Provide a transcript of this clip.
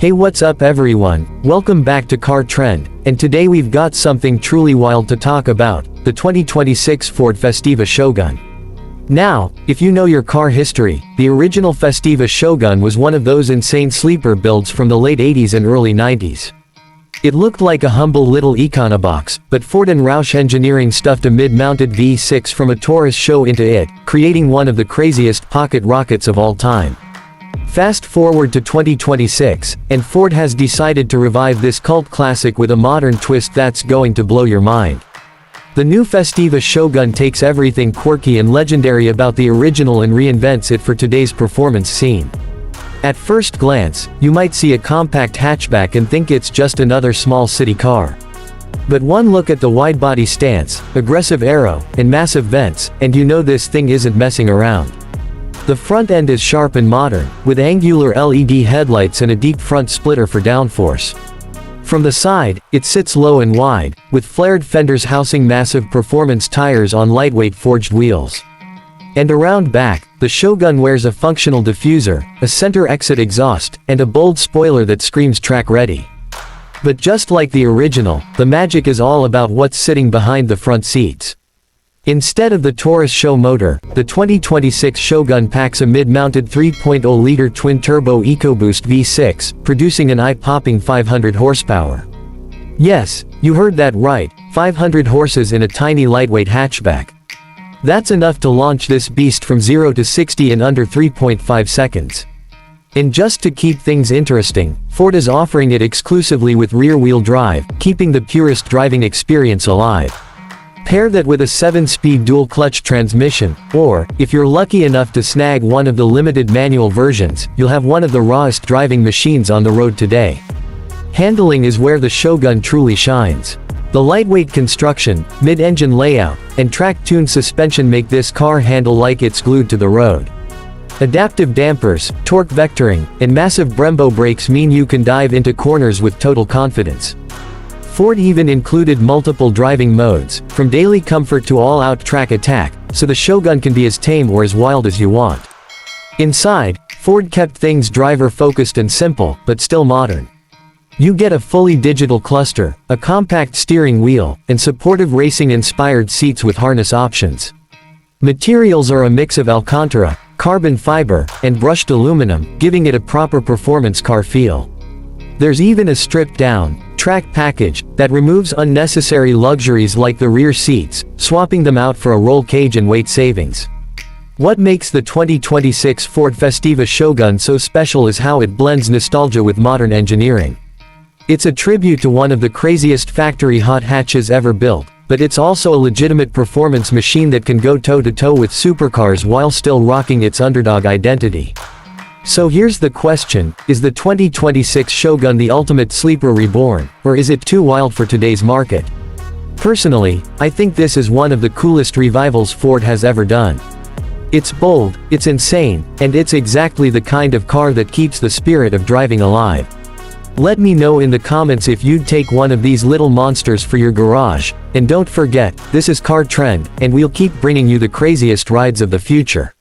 Hey, what's up everyone, welcome back to Car Trend, and today we've got something truly wild to talk about, the 2026 Ford Festiva Shogun. Now, if you know your car history, the original Festiva Shogun was one of those insane sleeper builds from the late 80s and early 90s. It looked like a humble little Econobox, but Ford and Roush Engineering stuffed a mid-mounted V6 from a Taurus show into it, creating one of the craziest pocket rockets of all time. Fast forward to 2026, and Ford has decided to revive this cult classic with a modern twist that's going to blow your mind. The new Festiva Shogun takes everything quirky and legendary about the original and reinvents it for today's performance scene. At first glance, you might see a compact hatchback and think it's just another small city car. But one look at the wide-body stance, aggressive aero, and massive vents, and you know this thing isn't messing around. The front end is sharp and modern, with angular LED headlights and a deep front splitter for downforce. From the side, it sits low and wide, with flared fenders housing massive performance tires on lightweight forged wheels. And around back, the Shogun wears a functional diffuser, a center exit exhaust, and a bold spoiler that screams track ready. But just like the original, the magic is all about what's sitting behind the front seats. Instead of the Taurus show motor, the 2026 Shogun packs a mid-mounted 3.0-liter twin-turbo EcoBoost V6, producing an eye-popping 500 horsepower. Yes, you heard that right, 500 horses in a tiny lightweight hatchback. That's enough to launch this beast from 0 to 60 in under 3.5 seconds. And just to keep things interesting, Ford is offering it exclusively with rear-wheel drive, keeping the purest driving experience alive. Pair that with a 7-speed dual-clutch transmission, or, if you're lucky enough to snag one of the limited manual versions, you'll have one of the rawest driving machines on the road today. Handling is where the Shogun truly shines. The lightweight construction, mid-engine layout, and track-tuned suspension make this car handle like it's glued to the road. Adaptive dampers, torque vectoring, and massive Brembo brakes mean you can dive into corners with total confidence. Ford even included multiple driving modes, from daily comfort to all-out track attack, so the Shogun can be as tame or as wild as you want. Inside, Ford kept things driver-focused and simple, but still modern. You get a fully digital cluster, a compact steering wheel, and supportive racing-inspired seats with harness options. Materials are a mix of Alcantara, carbon fiber, and brushed aluminum, giving it a proper performance car feel. There's even a stripped-down, track package that removes unnecessary luxuries like the rear seats, swapping them out for a roll cage and weight savings. What makes the 2026 Ford Festiva Shogun so special is how it blends nostalgia with modern engineering. It's a tribute to one of the craziest factory hot hatches ever built, but it's also a legitimate performance machine that can go toe-to-toe with supercars while still rocking its underdog identity. So here's the question, is the 2026 Shogun the ultimate sleeper reborn, or is it too wild for today's market? Personally, I think this is one of the coolest revivals Ford has ever done. It's bold, it's insane, and it's exactly the kind of car that keeps the spirit of driving alive. Let me know in the comments if you'd take one of these little monsters for your garage, and don't forget, this is Car Trend, and we'll keep bringing you the craziest rides of the future.